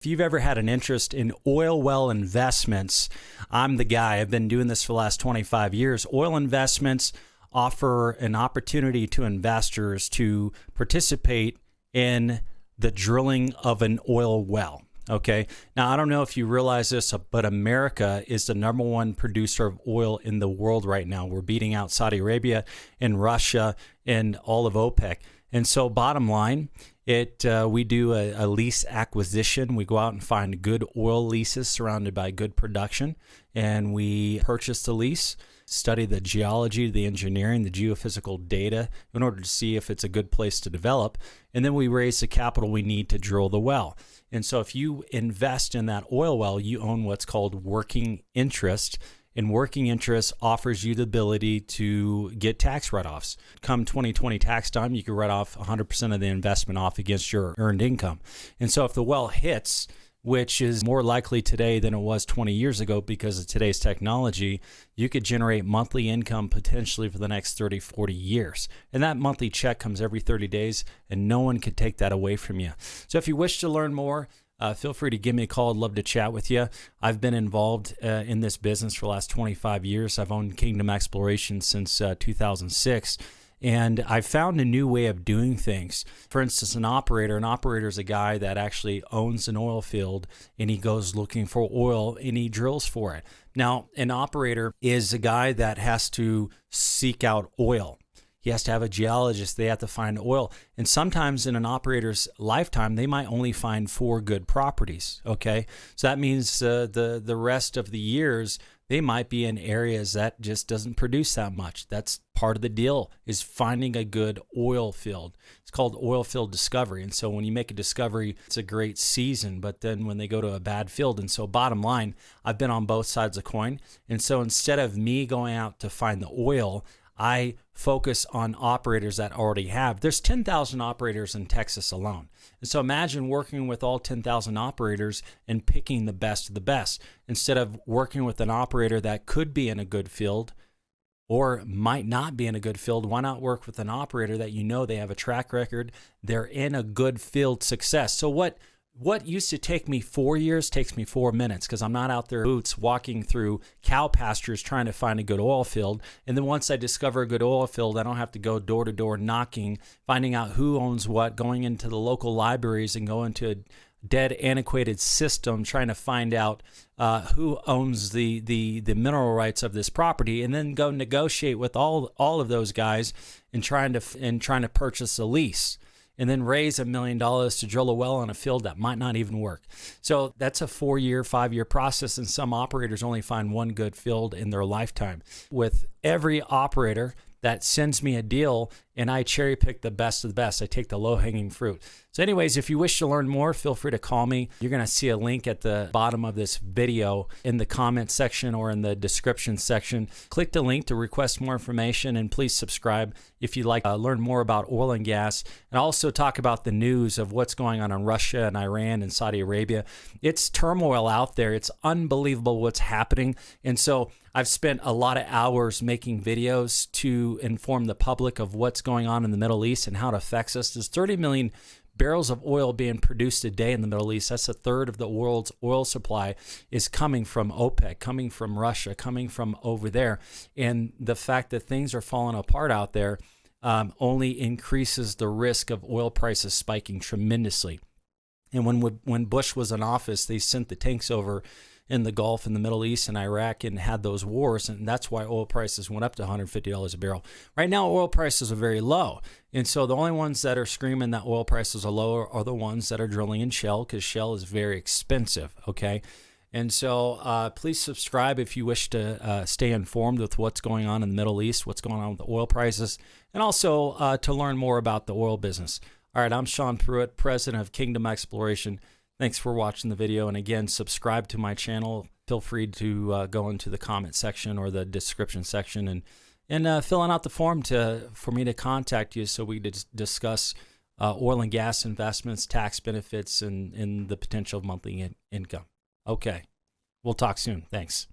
If you've ever had an interest in oil well investments, I'm the guy. I've been doing this for the last 25 years. Oil investments offer an opportunity to investors to participate in the drilling of an oil well. Okay. Now, I don't know if you realize this, but America is the number one producer of oil in the world right now. We're beating out Saudi Arabia and Russia and all of OPEC. And so bottom line, we do a lease acquisition. We go out and find good oil leases surrounded by good production, and we purchase the lease, study the geology, the engineering, the geophysical data in order to see if it's a good place to develop, and then we raise the capital we need to drill the well. And so if you invest in that oil well, you own what's called working interest. And working interest offers you the ability to get tax write-offs. Come 2020 tax time, you can write off 100% of the investment off against your earned income. And so if the well hits, which is more likely today than it was 20 years ago because of today's technology, you could generate monthly income potentially for the next 30, 40 years. And that monthly check comes every 30 days, and no one could take that away from you. So if you wish to learn more, feel free to give me a call. I'd love to chat with you. I've been involved in this business for the last 25 years. I've owned Kingdom Exploration since 2006. And I found a new way of doing things. For instance, an operator is a guy that actually owns an oil field, and he goes looking for oil and he drills for it. Now, an operator is a guy that has to seek out oil. He has to have a geologist. They have to find oil. And sometimes in an operator's lifetime, they might only find 4 good properties. Okay. So that means the rest of the years, they might be in areas that just doesn't produce that much. That's part of the deal, is finding a good oil field. It's called oil field discovery. And so when you make a discovery, it's a great season, but then when they go to a bad field. And so bottom line, I've been on both sides of the coin. And so instead of me going out to find the oil, I focus on operators that already have. There's 10,000 operators in Texas alone. And so imagine working with all 10,000 operators and picking the best of the best. Instead of working with an operator that could be in a good field or might not be in a good field, why not work with an operator that you know they have a track record, they're in a good field success. So what used to take me 4 years takes me 4 minutes because I'm not out there boots walking through cow pastures trying to find a good oil field. And then once I discover a good oil field, I don't have to go door to door knocking, finding out who owns what, going into the local libraries and going to a dead, antiquated system trying to find out who owns the mineral rights of this property, and then go negotiate with all of those guys and trying to purchase a lease, and then raise $1 million to drill a well on a field that might not even work. So that's a 4-year, 5-year process, and some operators only find one good field in their lifetime. With every operator that sends me a deal, and I cherry pick the best of the best. I take the low-hanging fruit. So anyways, if you wish to learn more, feel free to call me. You're going to see a link at the bottom of this video in the comment section or in the description section. Click the link to request more information, and please subscribe if you'd like to learn more about oil and gas, and also talk about the news of what's going on in Russia and Iran and Saudi Arabia. It's turmoil out there. It's unbelievable what's happening. And so I've spent a lot of hours making videos to inform the public of what's going on in the Middle East and how it affects us. There's 30 million barrels of oil being produced a day in the Middle East. That's a third of the world's oil supply is coming from OPEC, coming from Russia, coming from over there. And the fact that things are falling apart out there only increases the risk of oil prices spiking tremendously. And when Bush was in office, they sent the tanks over in the Gulf and the Middle East and Iraq and had those wars, and that's why oil prices went up to $150 a barrel. Right now, oil prices are very low, and so the only ones that are screaming that oil prices are low are the ones that are drilling in shale, because shale is very expensive, okay? And so please subscribe if you wish to stay informed with what's going on in the Middle East, what's going on with the oil prices, and also to learn more about the oil business. All right, I'm Sean Pruitt, president of Kingdom Exploration. Thanks for watching the video. And again, subscribe to my channel. Feel free to go into the comment section or the description section and filling out the form for me to contact you so we discuss oil and gas investments, tax benefits, and the potential monthly income. Okay, we'll talk soon. Thanks.